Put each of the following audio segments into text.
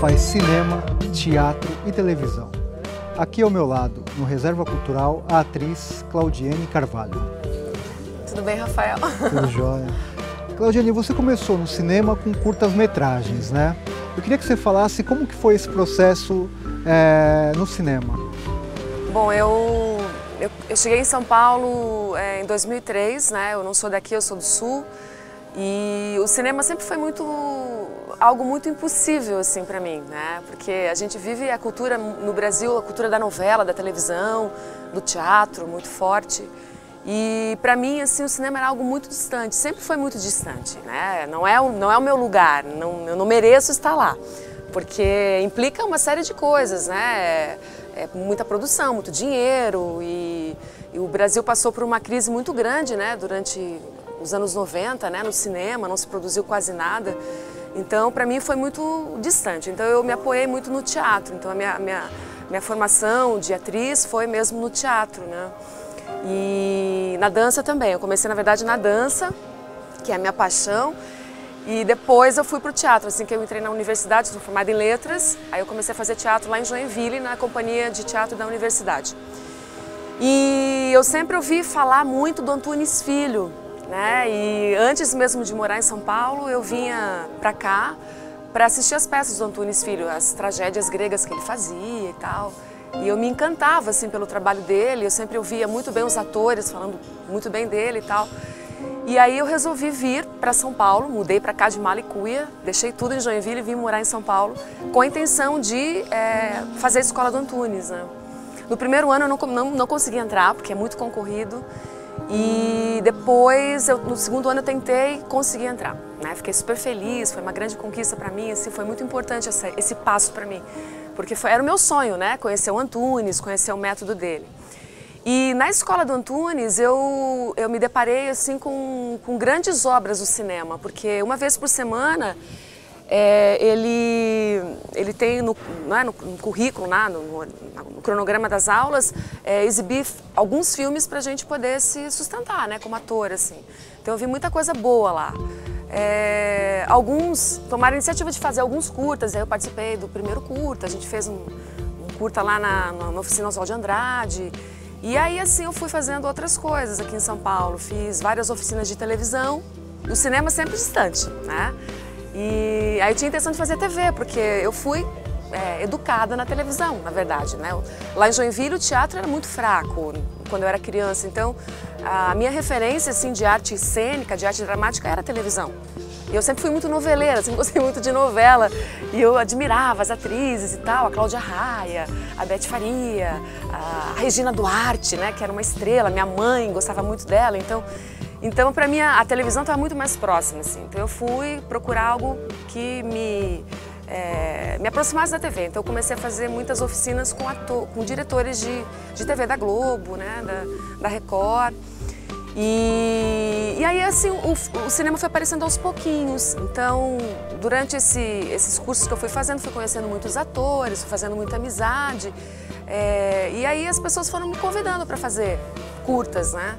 faz cinema, teatro e televisão. Aqui ao meu lado, no Reserva Cultural, a atriz Claudiane Carvalho. Tudo bem, Rafael? Tudo jóia. Claudiane, você começou no cinema com curtas-metragens, né? Eu queria que você falasse como que foi esse processo no cinema. Bom, eu cheguei em São Paulo em 2003, né? Eu não sou daqui, eu sou do Sul. E o cinema sempre foi algo muito impossível assim para mim, né? Porque a gente vive a cultura no Brasil, a cultura da novela, da televisão, do teatro, muito forte. E para mim assim o cinema era algo muito distante, sempre foi muito distante, né? Não é o meu lugar, eu não mereço estar lá, porque implica uma série de coisas, né? É muita produção, muito dinheiro e o Brasil passou por uma crise muito grande, né? Durante os anos 90, né? No cinema não se produziu quase nada, então para mim foi muito distante. Então eu me apoiei muito no teatro, então a minha formação de atriz foi mesmo no teatro, né? E na dança também, eu comecei na verdade na dança, que é a minha paixão, e depois eu fui para o teatro, assim que eu entrei na universidade, sou formada em letras, aí eu comecei a fazer teatro lá em Joinville, na companhia de teatro da universidade. E eu sempre ouvi falar muito do Antunes Filho, né? E antes mesmo de morar em São Paulo, eu vinha para cá para assistir as peças do Antunes Filho, as tragédias gregas que ele fazia e tal. E eu me encantava assim pelo trabalho dele, eu sempre ouvia muito bem os atores falando muito bem dele e tal. E aí eu resolvi vir para São Paulo, mudei para cá de mala e cuia, deixei tudo em Joinville e vim morar em São Paulo com a intenção de fazer a escola do Antunes, né? No primeiro ano eu não consegui entrar porque é muito concorrido e depois, no segundo ano eu tentei conseguir entrar, né? Fiquei super feliz, foi uma grande conquista para mim, assim, foi muito importante esse passo para mim. Porque era o meu sonho, né? Conhecer o Antunes, conhecer o método dele. E na escola do Antunes eu me deparei assim, com grandes obras do cinema, porque uma vez por semana ele tem no currículo, no cronograma das aulas, exibir alguns filmes para a gente poder se sustentar, né? Como ator, assim. Então eu vi muita coisa boa lá. Alguns tomaram a iniciativa de fazer alguns curtas, aí eu participei do primeiro curta, a gente fez um curta lá na oficina Oswald de Andrade, e aí assim eu fui fazendo outras coisas aqui em São Paulo, fiz várias oficinas de televisão, o cinema sempre distante, né? E aí eu tinha a intenção de fazer TV, porque eu fui educada na televisão, na verdade, né? Lá em Joinville o teatro era muito fraco quando eu era criança, então a minha referência assim, de arte cênica, de arte dramática era a televisão. E eu sempre fui muito noveleira, sempre gostei muito de novela e eu admirava as atrizes e tal, a Cláudia Raia, a Beth Faria, a Regina Duarte, né, que era uma estrela, minha mãe gostava muito dela, então para mim a televisão estava muito mais próxima, assim. Então eu fui procurar algo que me aproximasse da TV. Então eu comecei a fazer muitas oficinas com diretores de TV da Globo, né, da Record. E aí assim o cinema foi aparecendo aos pouquinhos. Então durante esses cursos que eu fui fazendo, fui conhecendo muitos atores, fui fazendo muita amizade. E aí as pessoas foram me convidando para fazer curtas, né?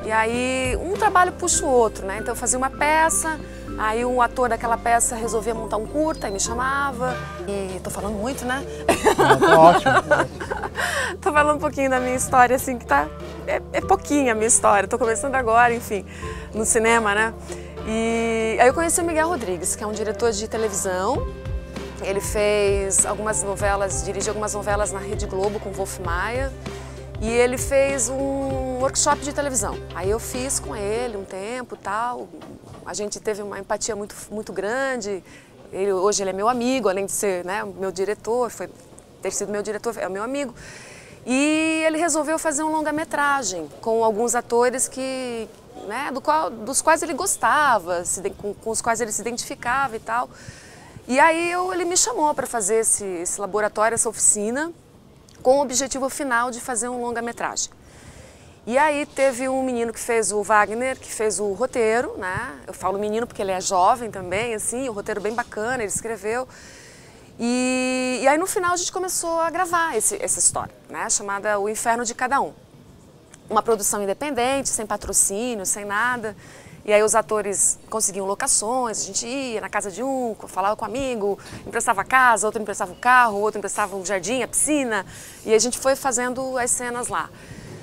E aí um trabalho puxa o outro, né? Então eu fazia uma peça, aí um ator daquela peça resolvia montar um curta e me chamava. E tô falando muito, né? Tá ótimo. Tô falando um pouquinho da minha história, assim, que é pouquinho a minha história. Tô começando agora, enfim, no cinema, né? E aí eu conheci o Miguel Rodrigues, que é um diretor de televisão. Ele fez algumas novelas, dirigiu algumas novelas na Rede Globo com Wolf Maia. E ele fez um workshop de televisão. Aí eu fiz com ele um tempo, tal. A gente teve uma empatia muito, muito grande. Hoje ele é meu amigo, além de ser, né, meu diretor, ter sido meu diretor, é meu amigo. E ele resolveu fazer um longa-metragem com alguns atores né, dos quais ele gostava, com os quais ele se identificava e tal. E aí ele me chamou para fazer esse laboratório, essa oficina, com o objetivo final de fazer um longa-metragem. E aí teve um menino que fez o Wagner, que fez o roteiro, né? Eu falo menino porque ele é jovem também, assim, o roteiro bem bacana, ele escreveu. E aí no final a gente começou a gravar essa história, né? Chamada O Inferno de Cada Um. Uma produção independente, sem patrocínio, sem nada. E aí os atores conseguiam locações, a gente ia na casa de um, falava com um amigo, emprestava a casa, outro emprestava o carro, outro emprestava o jardim, a piscina, e a gente foi fazendo as cenas lá.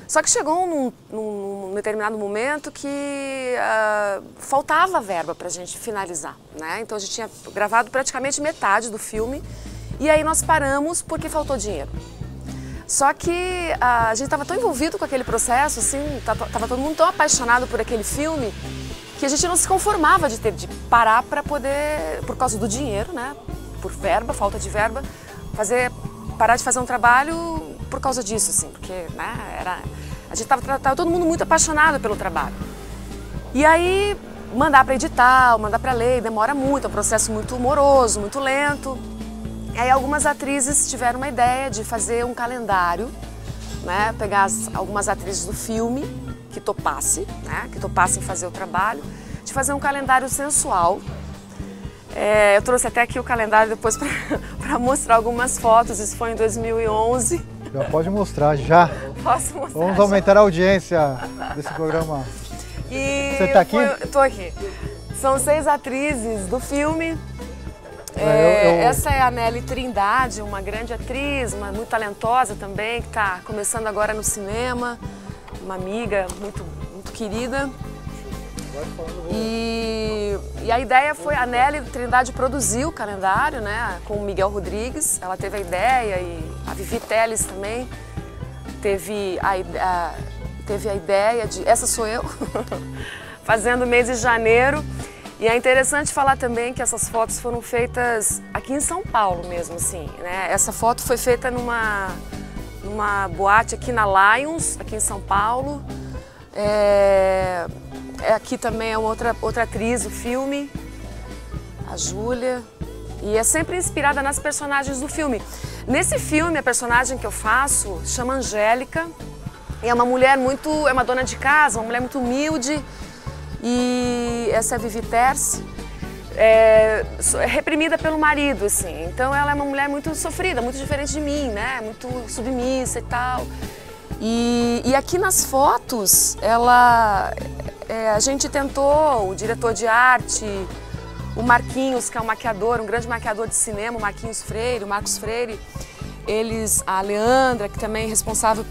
Só que chegou num determinado momento que faltava verba para a gente finalizar, né? Então a gente tinha gravado praticamente metade do filme e aí nós paramos porque faltou dinheiro. Só que a gente estava tão envolvido com aquele processo, assim, estava todo mundo tão apaixonado por aquele filme, que a gente não se conformava de ter de parar para poder, por causa do dinheiro, né? Por verba, falta de verba, parar de fazer um trabalho por causa disso, assim, porque, né, a gente estava todo mundo muito apaixonado pelo trabalho. E aí, mandar para edital, mandar para lei, demora muito, é um processo muito moroso, muito lento. E aí algumas atrizes tiveram uma ideia de fazer um calendário, né, pegar algumas atrizes do filme que topassem fazer o trabalho, de fazer um calendário sensual. Eu trouxe até aqui o calendário depois para mostrar algumas fotos, isso foi em 2011. Já pode mostrar, já. Posso mostrar? Vamos aumentar a audiência desse programa. Você está aqui? Estou aqui. São 6 atrizes do filme. Essa é a Nelly Trindade, uma grande atriz, muito talentosa também, que está começando agora no cinema, uma amiga muito, muito querida. E a ideia foi, a Nelly Trindade produziu o calendário, né, com o Miguel Rodrigues, ela teve a ideia, e a Vivi Teles também teve a ideia de, essa sou eu, fazendo o mês de janeiro. E é interessante falar também que essas fotos foram feitas aqui em São Paulo mesmo, assim, né? Essa foto foi feita numa boate aqui na Lions, aqui em São Paulo. Aqui também é outra atriz do filme, a Júlia. E é sempre inspirada nas personagens do filme. Nesse filme, a personagem que eu faço chama Angélica. E é uma mulher é uma dona de casa, uma mulher muito humilde. E essa é a Vivi Terce, reprimida pelo marido, assim. Então ela é uma mulher muito sofrida, muito diferente de mim, né? Muito submissa e tal. E aqui nas fotos, a gente tentou, o diretor de arte, o Marquinhos, que é um maquiador, um grande maquiador de cinema, o Marquinhos Freire, o Marcos Freire, a Leandra, que também é responsável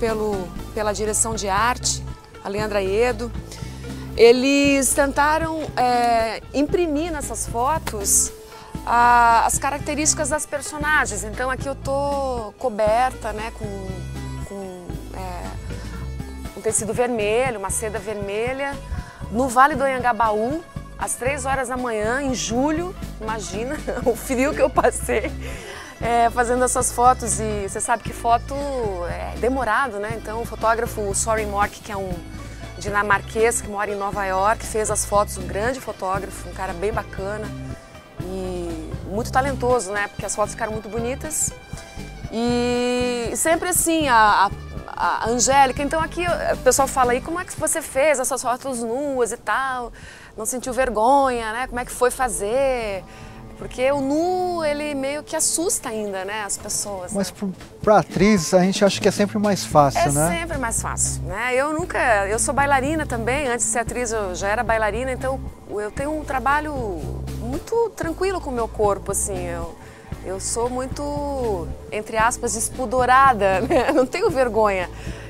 pela direção de arte, a Leandra Iedo. Eles tentaram imprimir nessas fotos as características das personagens. Então aqui eu tô coberta, né, com um tecido vermelho, uma seda vermelha, no Vale do Anhangabaú, às 3 horas da manhã, em julho. Imagina o frio que eu passei fazendo essas fotos. E você sabe que foto é demorado, né? Então o fotógrafo, o Soren Mork, que é um dinamarquês que mora em Nova York, fez as fotos, um grande fotógrafo, um cara bem bacana e muito talentoso, né? Porque as fotos ficaram muito bonitas. E sempre assim, a Angélica, então aqui o pessoal fala aí, como é que você fez essas fotos nuas e tal? Não sentiu vergonha, né? Como é que foi fazer? Porque o nu, ele meio que assusta ainda, né, as pessoas. Mas para atriz, a gente acha que é sempre mais fácil, né? É sempre mais fácil, né? Eu sou bailarina também, antes de ser atriz eu já era bailarina, então eu tenho um trabalho muito tranquilo com o meu corpo, assim. Eu sou muito, entre aspas, despudorada, né? Não tenho vergonha.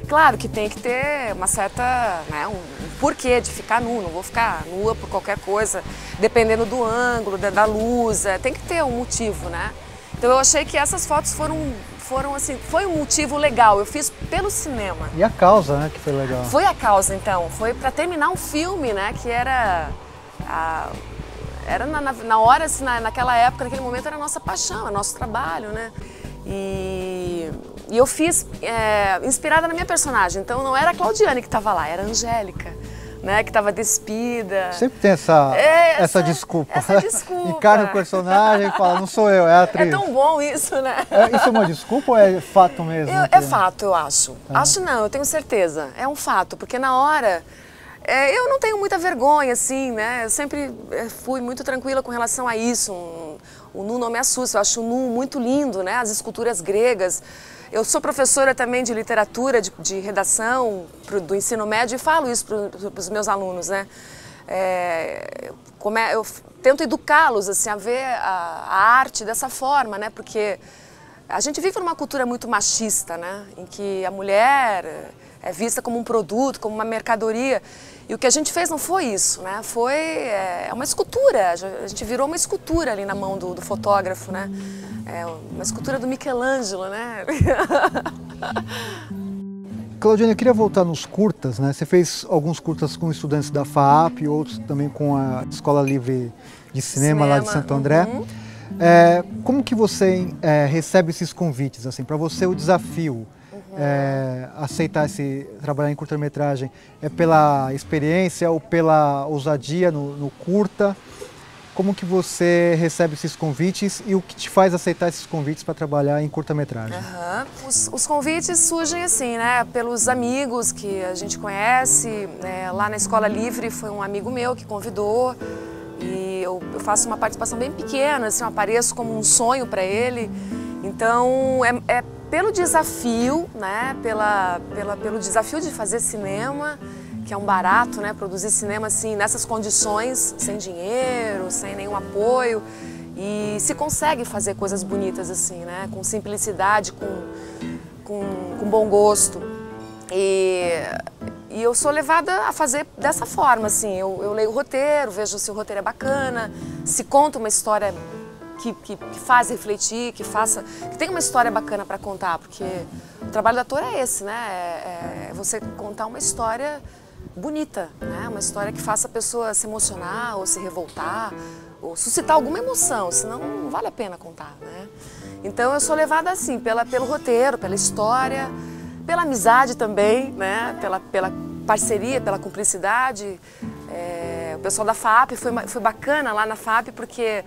Claro que tem que ter uma certa, né, um porquê de ficar nu, não vou ficar nua por qualquer coisa, dependendo do ângulo, da luz, tem que ter um motivo, né? Então eu achei que essas fotos foram assim, foi um motivo legal, eu fiz pelo cinema. E a causa, né, que foi legal? Foi a causa, então, foi para terminar um filme, né, que era na hora, assim, naquela época, naquele momento, era a nossa paixão, é nosso trabalho, né? E eu fiz inspirada na minha personagem, então não era a Claudiane que estava lá, era a Angélica, né, que estava despida. Sempre tem essa desculpa. Essa desculpa. Encarna o personagem e fala, não sou eu, é a atriz. É tão bom isso, né? Isso é uma desculpa ou é fato mesmo? É fato, eu acho. Acho não, eu tenho certeza. É um fato, porque na hora... eu não tenho muita vergonha, assim, né? Eu sempre fui muito tranquila com relação a isso. O nu não me assusta, eu acho o nu muito lindo, né? As esculturas gregas. Eu sou professora também de literatura, de redação do ensino médio e falo isso para os meus alunos, né? eu tento educá-los assim, a ver a arte dessa forma, né? Porque a gente vive numa cultura muito machista, né? Em que a mulher é vista como um produto, como uma mercadoria. E o que a gente fez não foi isso, né? Foi uma escultura, a gente virou uma escultura ali na mão do fotógrafo, né? Uma escultura do Michelangelo, né? Claudiane, eu queria voltar nos curtas, né? Você fez alguns curtas com estudantes da FAAP, outros também com a Escola Livre de Cinema lá de Santo André. Uhum. Como que você recebe esses convites? Assim, para você o desafio aceitar trabalhar em curta-metragem é pela experiência ou pela ousadia no curta? Como que você recebe esses convites e o que te faz aceitar esses convites para trabalhar em curta-metragem? Os convites surgem assim, né, pelos amigos que a gente conhece. Lá na Escola Livre foi um amigo meu que convidou e eu faço uma participação bem pequena, assim, eu apareço como um sonho para ele. Então é pelo desafio, né, pelo desafio de fazer cinema, que é um barato, né, produzir cinema assim, nessas condições, sem dinheiro, sem nenhum apoio, e se consegue fazer coisas bonitas assim, né, com simplicidade, com bom gosto. E eu sou levada a fazer dessa forma, assim, eu leio o roteiro, vejo se o roteiro é bacana, se conta uma história que faz refletir, que tem uma história bacana para contar, porque o trabalho do ator é esse, né, é você contar uma história bonita, né? Uma história que faça a pessoa se emocionar ou se revoltar ou suscitar alguma emoção, senão não vale a pena contar, né? Então eu sou levada assim, pelo roteiro, pela história, pela amizade também, né? Pela parceria, pela cumplicidade. O pessoal da FAAP foi bacana lá na FAAP porque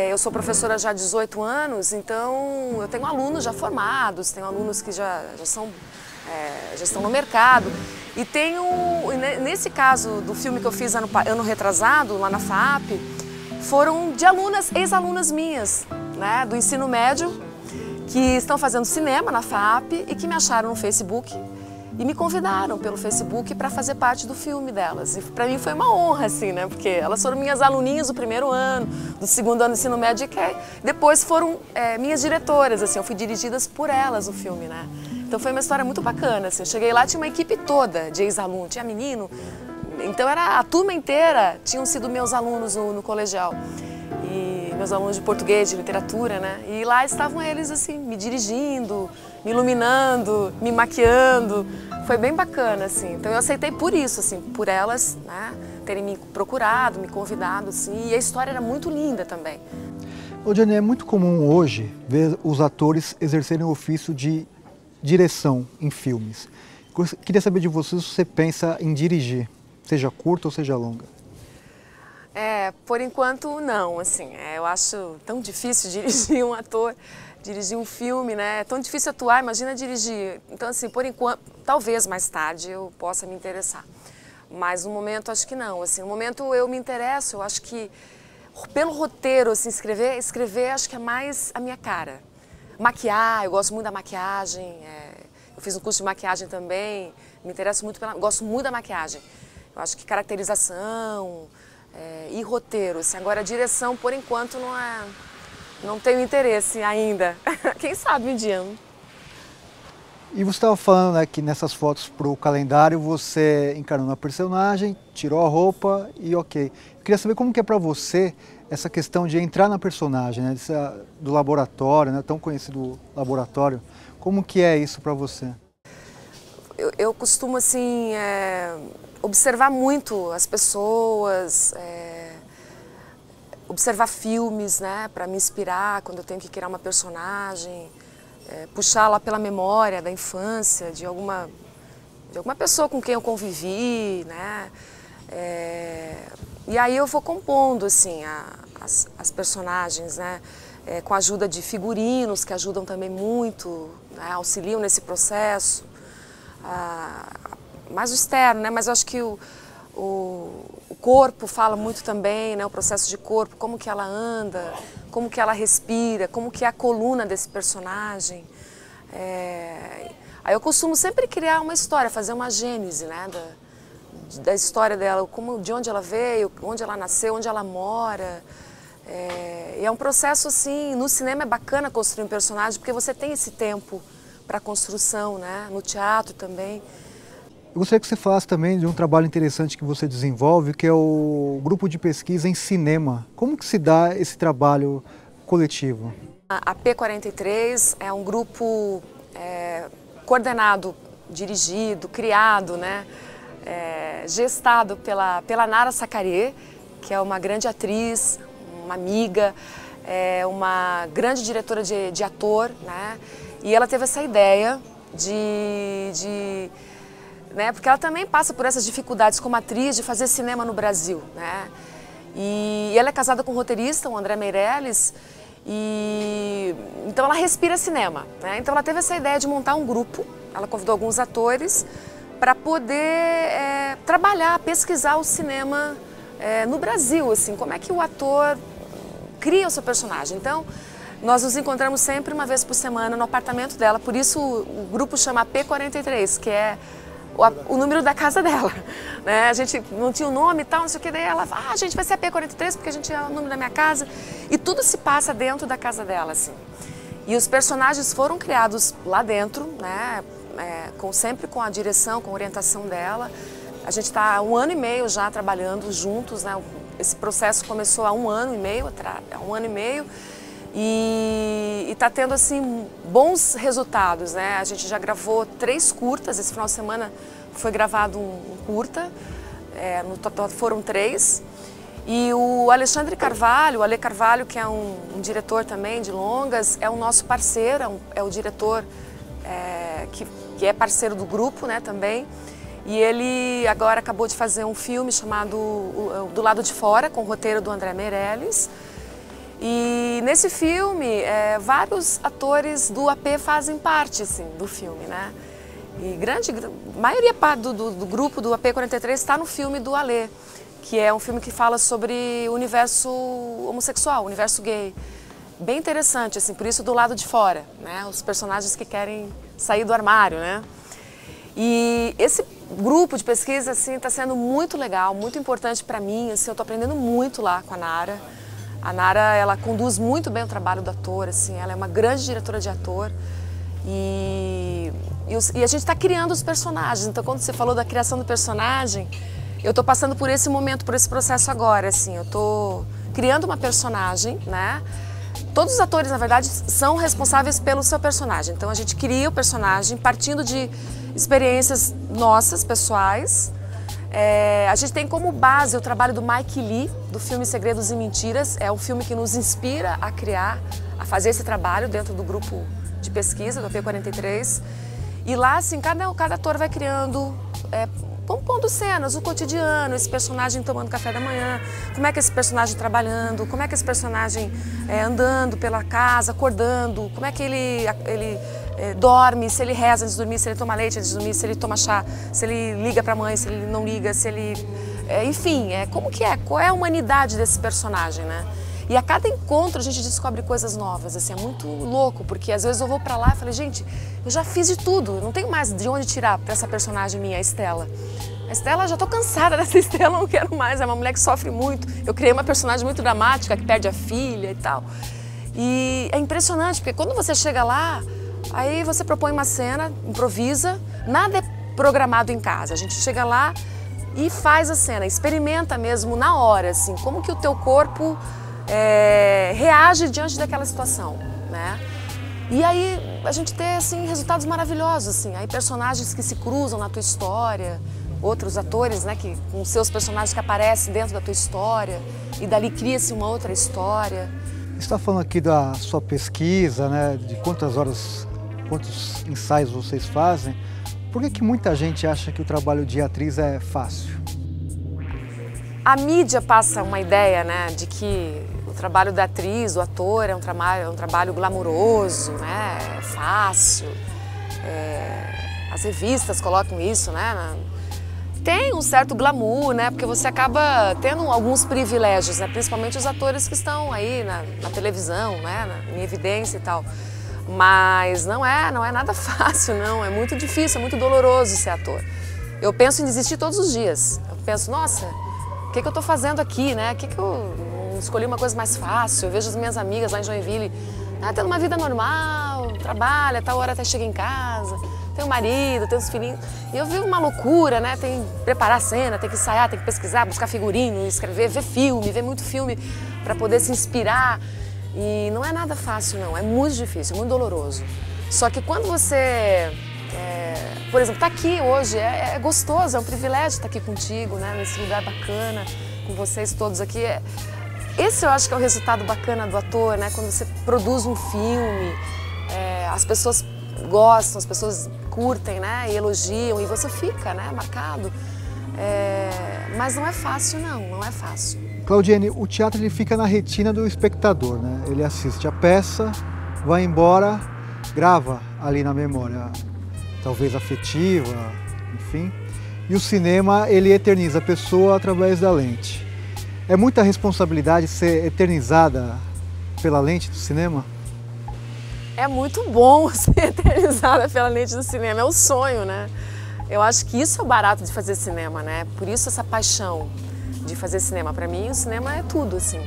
eu sou professora já há 18 anos, então eu tenho alunos já formados, tenho alunos que já estão no mercado. E nesse caso do filme que eu fiz ano retrasado, lá na FAAP, foram de ex-alunas minhas, né, do ensino médio, que estão fazendo cinema na FAAP e que me acharam no Facebook e me convidaram pelo Facebook para fazer parte do filme delas. E para mim foi uma honra, assim, né, porque elas foram minhas aluninhas do primeiro ano, do segundo ano do ensino médio, e depois foram minhas diretoras, assim, eu fui dirigidas por elas o filme, né. Então foi uma história muito bacana, assim. Eu cheguei lá, tinha uma equipe toda de ex-aluno, tinha menino, então a turma inteira tinham sido meus alunos no colegial, e meus alunos de português, de literatura, né, e lá estavam eles, assim, me dirigindo, me iluminando, me maquiando, foi bem bacana, assim. Então eu aceitei por isso, assim, por elas, né, terem me procurado, me convidado, assim, e a história era muito linda também. Claudiane, é muito comum hoje ver os atores exercerem o ofício de direção em filmes. Queria saber de você se você pensa em dirigir, seja curta ou seja longa. Por enquanto não, assim, eu acho tão difícil dirigir um ator, dirigir um filme, né? É tão difícil atuar, imagina dirigir. Então, assim, por enquanto, talvez mais tarde eu possa me interessar. Mas no momento acho que não, assim, no momento eu me interesso, eu acho que pelo roteiro, assim, escrever acho que é mais a minha cara. Maquiar, eu gosto muito da maquiagem, eu fiz um curso de maquiagem também, me interesso muito gosto muito da maquiagem. Eu acho que caracterização e roteiro, assim, agora a direção, por enquanto, não tenho interesse ainda. Quem sabe um dia. E você estava falando, né, que nessas fotos para o calendário você encarnou a personagem, tirou a roupa e ok. Eu queria saber como que é para você essa questão de entrar na personagem, né, do laboratório, né, tão conhecido laboratório. Como que é isso para você? Eu costumo, assim, observar muito as pessoas, observar filmes, né, para me inspirar quando eu tenho que criar uma personagem, puxá-la pela memória da infância, de alguma pessoa com quem eu convivi, né, e aí eu vou compondo, assim, as personagens, né, com a ajuda de figurinos, que ajudam também muito, né, auxiliam nesse processo, mais o externo, né, mas eu acho que o corpo fala muito também, né, o processo de corpo, como que ela anda, como que ela respira, como que é a coluna desse personagem. Aí eu costumo sempre criar uma história, fazer uma gênese, né, da história dela, de onde ela veio, onde ela nasceu, onde ela mora. E é um processo assim, no cinema é bacana construir um personagem porque você tem esse tempo para construção, né? No teatro também. Eu gostaria que você falasse também de um trabalho interessante que você desenvolve, que é o grupo de pesquisa em cinema. Como que se dá esse trabalho coletivo? A P43 é um grupo coordenado, dirigido, criado, né? Gestado pela Nara Sacarê, que é uma grande atriz, uma amiga, uma grande diretora de ator, né? E ela teve essa ideia né? Porque ela também passa por essas dificuldades como atriz de fazer cinema no Brasil, né? E ela é casada com um roteirista, o André Meirelles, e então ela respira cinema, né? Então ela teve essa ideia de montar um grupo, ela convidou alguns atores para poder trabalhar, pesquisar o cinema no Brasil, assim, como é que o ator cria o seu personagem. Então, nós nos encontramos sempre uma vez por semana no apartamento dela, por isso o grupo chama P43, que é o número da casa dela, né? A gente não tinha o nome e tal, não sei o que, daí ela fala, a gente vai ser a P43 porque a gente é o número da minha casa, e tudo se passa dentro da casa dela, assim. E os personagens foram criados lá dentro, né? Sempre com a direção, com a orientação dela. A gente está há 1 ano e meio já trabalhando juntos, né? Esse processo começou há 1 ano e meio, e está tendo assim bons resultados, né? A gente já gravou 3 curtas, esse final de semana foi gravado um curta, no total foram 3. E o Alexandre Carvalho, o Ale Carvalho, que é um diretor também de longas, é o nosso parceiro, é o diretor que é parceiro do grupo, né, também. E ele agora acabou de fazer um filme chamado Do Lado de Fora, com o roteiro do André Meirelles. E nesse filme, vários atores do AP fazem parte, assim, do filme, né? E maioria do grupo do AP43 está no filme do Ale, que é um filme que fala sobre o universo homossexual, o universo gay. Bem interessante, assim, por isso Do Lado de Fora, né? Os personagens que querem sair do armário, né? E esse grupo de pesquisa, assim, está sendo muito legal, muito importante para mim, assim, eu estou aprendendo muito lá com a Nara. A Nara, ela conduz muito bem o trabalho do ator, assim, ela é uma grande diretora de ator e a gente está criando os personagens. Então, quando você falou da criação do personagem, eu estou passando por esse momento, por esse processo agora, assim, eu estou criando uma personagem, né? Todos os atores, na verdade, são responsáveis pelo seu personagem. Então, a gente cria o personagem partindo de experiências nossas, pessoais. A gente tem como base o trabalho do Mike Lee, do filme Segredos e Mentiras. É um filme que nos inspira a criar, a fazer esse trabalho dentro do grupo de pesquisa do P43. E lá, assim, cada ator vai criando, vão pondo cenas, o cotidiano, esse personagem tomando café da manhã, como é que esse personagem trabalhando, como é que esse personagem andando pela casa, acordando, como é que ele dorme, se ele reza antes de dormir, se ele toma leite antes de dormir, se ele toma chá, se ele liga para a mãe, se ele não liga, se ele... enfim, como que é? Qual é a humanidade desse personagem, né? E a cada encontro a gente descobre coisas novas, assim, é muito louco, porque às vezes eu vou para lá e falo, gente, eu já fiz de tudo, eu não tenho mais de onde tirar para essa personagem minha, a Estela. A Estela, já tô cansada dessa Estela, não quero mais, é uma mulher que sofre muito. Eu criei uma personagem muito dramática, que perde a filha e tal. E é impressionante, porque quando você chega lá, aí você propõe uma cena, improvisa, nada é programado em casa. A gente chega lá e faz a cena, experimenta mesmo na hora, assim, como que o teu corpo reage diante daquela situação, né? E aí a gente tem, assim, resultados maravilhosos, assim, aí personagens que se cruzam na tua história, outros atores, né, com seus personagens que aparecem dentro da tua história, e dali cria-se uma outra história. Você está falando aqui da sua pesquisa, né, de quantas horas, quantos ensaios vocês fazem. Por que muita gente acha que o trabalho de atriz é fácil? A mídia passa uma ideia, né, de que o trabalho da atriz, do ator, é um trabalho glamouroso, né, é fácil. As revistas colocam isso, né? Tem um certo glamour, né, porque você acaba tendo alguns privilégios, né, principalmente os atores que estão aí na televisão, né, em evidência e tal. Mas não é nada fácil, não. É muito difícil, é muito doloroso ser ator. Eu penso em desistir todos os dias. penso, nossa, o que eu estou fazendo aqui, né? Que eu não escolhi uma coisa mais fácil? Eu vejo as minhas amigas lá em Joinville, tendo uma vida normal, trabalha, tal hora até chega em casa, tem um marido, tem uns filhinhos. E eu vivo uma loucura, né? Tem que preparar a cena, tem que ensaiar, tem que pesquisar, buscar figurino, escrever, ver muito filme para poder se inspirar. E não é nada fácil, não. É muito difícil, é muito doloroso. Só que quando você, por exemplo, está aqui hoje, é gostoso, é um privilégio estar aqui contigo, né? Nesse lugar bacana, com vocês todos aqui. Esse eu acho que é o resultado bacana do ator, né? Quando você produz um filme, as pessoas gostam, as pessoas curtem, né? E elogiam, e você fica, né? Marcado. Mas não é fácil, não é fácil. Claudiane, o teatro ele fica na retina do espectador, né? Ele assiste a peça, vai embora, grava ali na memória, talvez afetiva, enfim. E o cinema, ele eterniza a pessoa através da lente. É muita responsabilidade ser eternizada pela lente do cinema? É muito bom ser eternizada pela lente do cinema, é um sonho, né? Eu acho que isso é o barato de fazer cinema, né? Por isso essa paixão de fazer cinema. Para mim, o cinema é tudo, assim,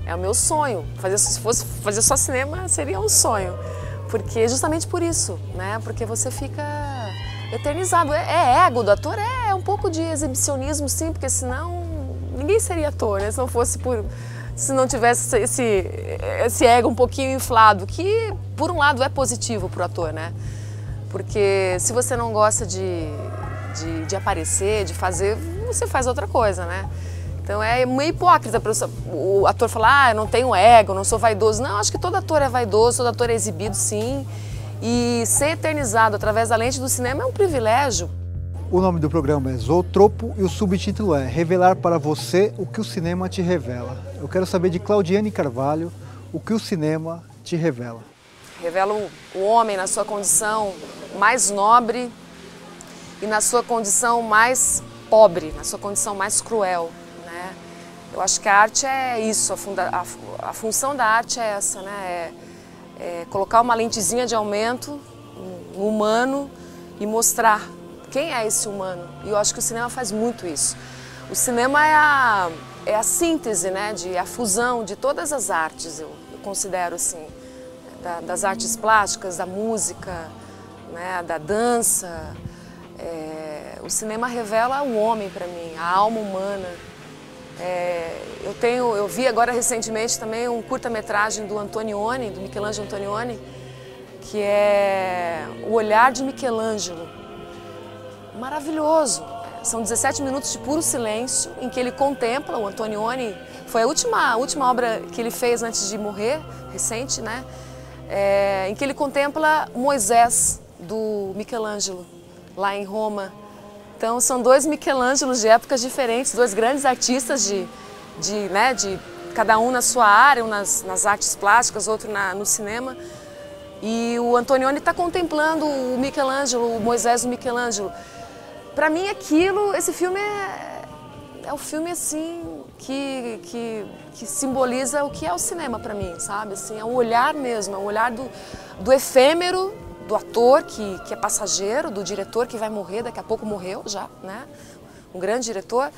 é o meu sonho. Se fosse fazer só cinema, seria um sonho. Porque justamente por isso, né? Porque você fica eternizado. É ego do ator, é um pouco de exibicionismo, sim, porque senão ninguém seria ator, né? Se não tivesse esse ego um pouquinho inflado, que por um lado é positivo para o ator, né? Porque se você não gosta de aparecer, de fazer, você faz outra coisa, né? Então é meio hipócrita o ator falar, eu não tenho ego, eu não sou vaidoso. Não, acho que todo ator é vaidoso, todo ator é exibido, sim. E ser eternizado através da lente do cinema é um privilégio. O nome do programa é Zootropo e o subtítulo é Revelar para você o que o cinema te revela. Eu quero saber de Claudiane Carvalho o que o cinema te revela. Revela o homem na sua condição mais nobre e na sua condição mais pobre, na sua condição mais cruel, né? Eu acho que a arte é isso, a função da arte é essa, né? É colocar uma lentezinha de aumento no humano e mostrar quem é esse humano. E eu acho que o cinema faz muito isso. O cinema é a síntese, né? A fusão de todas as artes, eu considero assim, das artes plásticas, da música, né? Da dança. O cinema revela o homem para mim, a alma humana. Eu vi agora recentemente também um curta-metragem do Antonioni, do Michelangelo Antonioni, que é O Olhar de Michelangelo. Maravilhoso. São 17 minutos de puro silêncio em que ele contempla, o Antonioni, foi a última obra que ele fez antes de morrer, recente, né? Em que ele contempla Moisés, do Michelangelo, lá em Roma. Então são dois Michelangelos de épocas diferentes, dois grandes artistas cada um na sua área, um nas artes plásticas, outro no cinema. E o Antonioni está contemplando o Michelangelo, o Moisés do Michelangelo. Para mim esse filme é o filme assim que simboliza o que é o cinema para mim, sabe? Assim, é um olhar mesmo, é um olhar do efêmero, do ator que é passageiro, do diretor que vai morrer, daqui a pouco morreu já, né? Um grande diretor,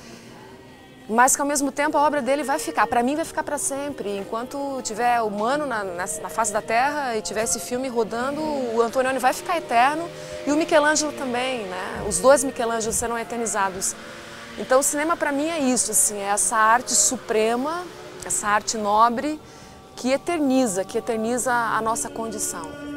mas que ao mesmo tempo a obra dele vai ficar, para mim vai ficar para sempre. Enquanto tiver humano na face da Terra e tiver esse filme rodando, o Antonioni vai ficar eterno e o Michelangelo também, né? Os dois Michelangelos serão eternizados. Então o cinema para mim é isso, assim, é essa arte suprema, essa arte nobre que eterniza a nossa condição.